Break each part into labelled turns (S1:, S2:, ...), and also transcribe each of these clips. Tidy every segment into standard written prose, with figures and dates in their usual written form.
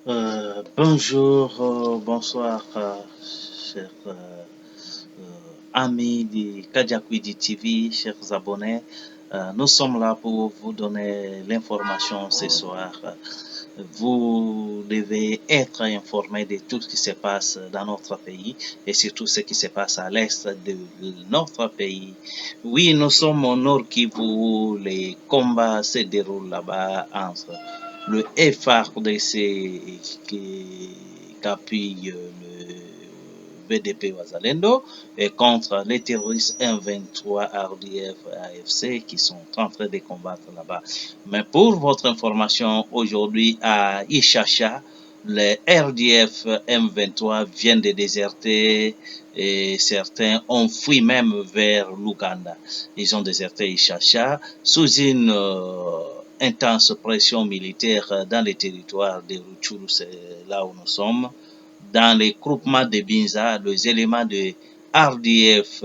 S1: Bonjour, bonsoir, chers amis de Kajakwidi TV, chers abonnés. Nous sommes là pour vous donner l'information ce soir. Vous devez être informé de tout ce qui se passe dans notre pays et surtout ce qui se passe à l'est de notre pays. Oui, nous sommes au Nord Kivu, les combats se déroulent là-bas entre le FARDC qui appuie le BDP Wazalendo et contre les terroristes M23, RDF et AFC qui sont en train de combattre là-bas. Mais pour votre information, aujourd'hui à Ishasha, les RDF M23 viennent de déserter et certains ont fui même vers l'Ouganda. Ils ont déserté Ishasha sous une intense pression militaire dans les territoires de Rutshuru, c'est là où nous sommes. Dans les groupements de Binza, les éléments de RDF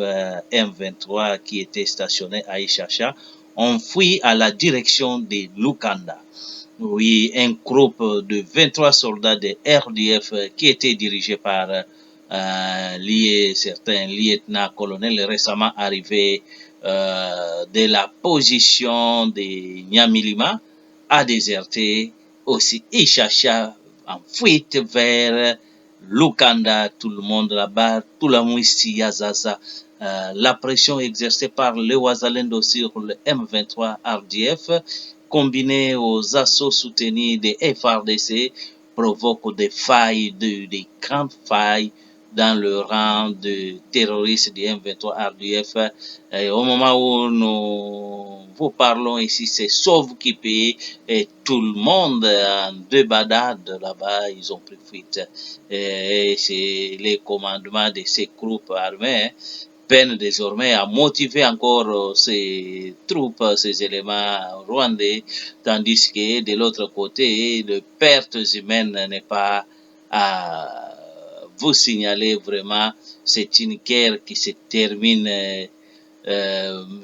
S1: M23 qui étaient stationnés à Ishasha ont fui à la direction de Lukanda. Oui, un groupe de 23 soldats de RDF qui était dirigé par certains lieutenants-colonels récemment arrivés de la position de Nyamilima a déserté aussi Ishasha en fuite vers Lukanda, tout le monde là-bas, tout la Mouissi Yazaza. La pression exercée par le Wazalendo sur le M23 RDF, combinée aux assauts soutenus des FRDC, provoque des failles, des grandes failles dans le rang de terroristes du M23 RDF. Et au moment où nous vous parlons ici, c'est Sauve qui paye et tout le monde en débandade là-bas, ils ont pris fuite. Et c'est les commandements de ces groupes armés peinent désormais à motiver encore ces troupes, ces éléments rwandais, tandis que de l'autre côté, les pertes humaines n'est pas à vous signaler vraiment. C'est une guerre qui se termine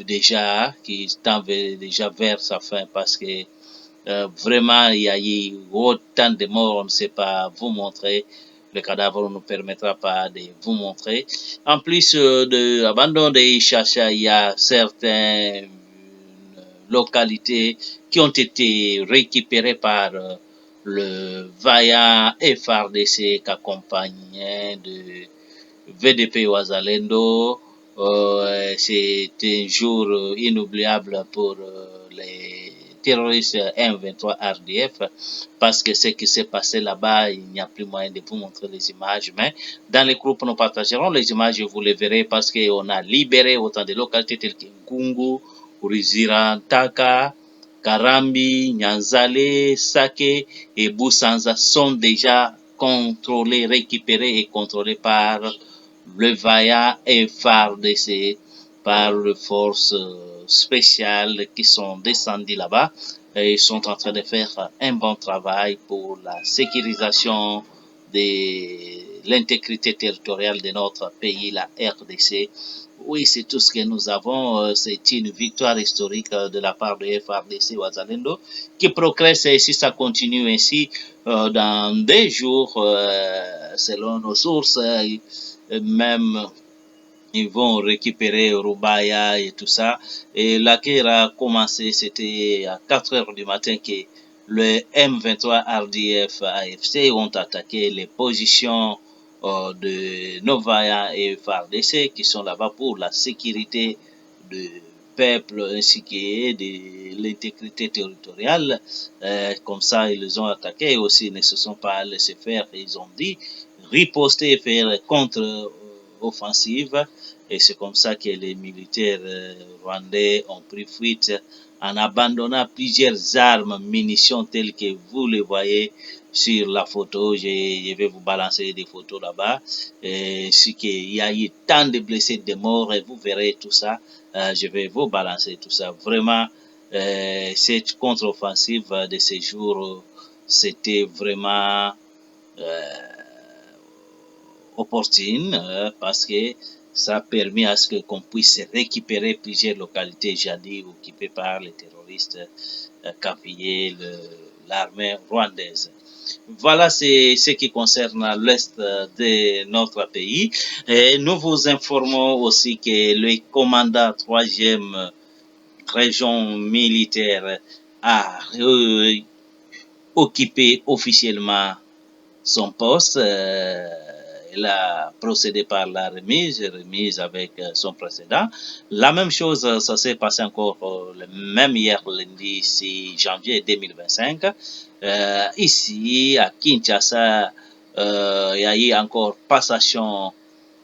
S1: déjà, qui tend déjà vers sa fin parce que vraiment il y a eu autant de morts, on ne sait pas vous montrer. Le cadavre ne nous permettra pas de vous montrer. En plus de l'abandon de Ishasha, il y a certaines localités qui ont été récupérées par le vaillant FRDC qu'accompagnait de VDP Wazalendo. C'est un jour inoubliable pour les terroristes M23 RDF parce que ce qui s'est passé là-bas, il n'y a plus moyen de vous montrer les images, mais dans les groupes, nous partagerons les images et vous les verrez parce qu'on a libéré autant de localités telles que Ngungu, Urizira, Taka, Karambi, Nyanzale, Sake et Boussanza sont déjà contrôlés, récupérés et contrôlés par le vaillant FARDC, par les forces spéciales qui sont descendues là-bas et ils sont en train de faire un bon travail pour la sécurisation de l'intégrité territoriale de notre pays, la RDC. Oui, c'est tout ce que nous avons. C'est une victoire historique de la part de FARDC Wazalendo qui progresse et si ça continue ainsi, dans des jours, selon nos sources, même ils vont récupérer Rubaya et tout ça. Et la guerre a commencé, c'était à 4 heures du matin que le M23 RDF AFC ont attaqué les positions de Novaya et FARDC qui sont là-bas pour la sécurité du peuple ainsi que de l'intégrité territoriale. Comme ça, ils les ont attaqués et aussi ne se sont pas laissés faire. Ils ont dit riposter et faire contre-offensive. Et c'est comme ça que les militaires rwandais ont pris fuite en abandonnant plusieurs armes, munitions telles que vous les voyez sur la photo. Je vais vous balancer des photos là-bas. C'est qu'il y a eu tant de blessés, de morts, et vous verrez tout ça. Je vais vous balancer tout ça. Vraiment, cette contre-offensive de ces jours, c'était vraiment opportune parce que ça a permis à ce qu'on puisse récupérer plusieurs localités jadis occupées par les terroristes qu'appuyait l'armée rwandaise. Voilà, c'est ce qui concerne l'Est de notre pays. Et nous vous informons aussi que le commandant 3e région militaire a occupé officiellement son poste. Il a procédé par la remise avec son précédent. La même chose, ça s'est passé encore même hier, lundi 6 janvier 2025. Ici, à Kinshasa, il y a eu encore passation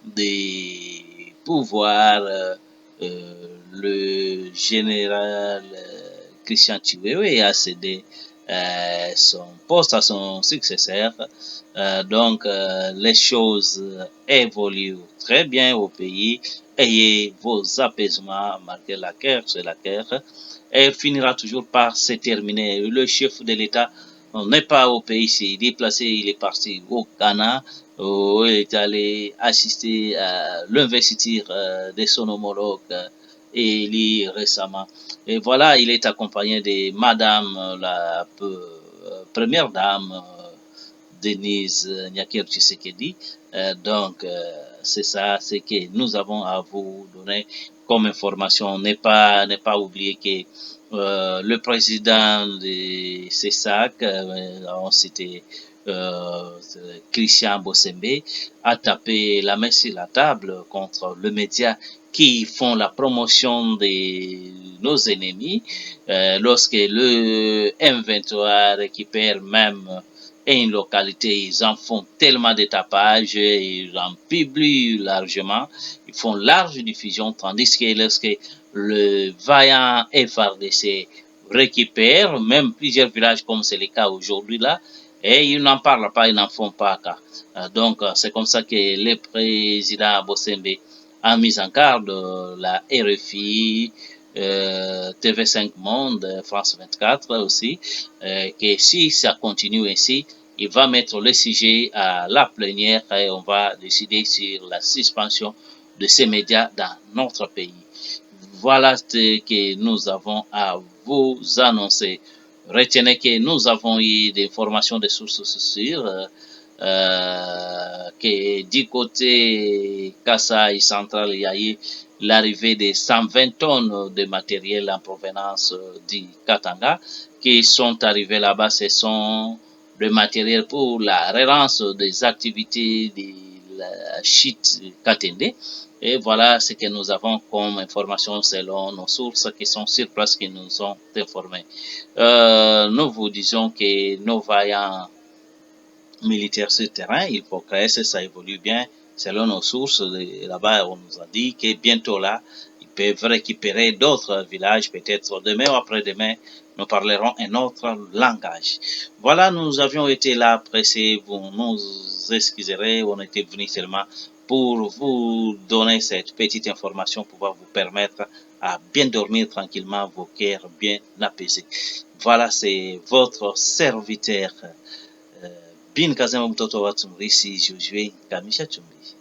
S1: des pouvoirs. Le général Christian Chiwewe a cédé son poste à son successeur. Donc, les choses évoluent très bien au pays. Ayez vos apaisements, malgré la guerre, c'est la guerre. Elle finira toujours par se terminer. Le chef de l'État n'est pas au pays, il s'est déplacé, il est parti au Ghana, où il est allé assister à l'investiture de son homologue élu récemment. Et voilà, il est accompagné de Madame la première dame Denise Nyakir Tshisekedi. Donc, c'est ça, c'est que nous avons à vous donner comme information. N'est pas oublier que le président de CESAC, c'était Christian Bossembe, a tapé la main sur la table contre le média qui font la promotion de nos ennemis. Lorsque le M23 récupère même une localité, ils en font tellement de tapage, ils en publient largement, ils font large diffusion, tandis que lorsque le vaillant FRDC récupère même plusieurs villages comme c'est le cas aujourd'hui là, et ils n'en parlent pas, ils n'en font pas cas. Donc c'est comme ça que le président Bossembe a mis en garde la RFI, TV5 Monde, France 24 aussi, que si ça continue ainsi, il va mettre le sujet à la plénière et on va décider sur la suspension de ces médias dans notre pays. Voilà ce que nous avons à vous annoncer. Retenez que nous avons eu des informations de sources sûres que du côté Kasaï central, il y a eu l'arrivée de 120 tonnes de matériel en provenance du Katanga qui sont arrivés là-bas. Ce sont le matériel pour la relance des activités de la chute Katende. Et voilà ce que nous avons comme information selon nos sources qui sont sur place, qui nous ont informés. Nous vous disons que nos vaillants militaires sur le terrain, ils progressent, ça évolue bien. Selon nos sources, là-bas, on nous a dit que bientôt là, ils peuvent récupérer d'autres villages, peut-être demain ou après-demain, nous parlerons un autre langage. Voilà, nous avions été là pressés, vous nous excuserez, on était venus seulement pour vous donner cette petite information, pour pouvoir vous permettre à bien dormir tranquillement, vos cœurs bien apaisés. Voilà, c'est votre serviteur Bin Kazema mtoto wa Tumrisi Josué Kamisha Chumbi.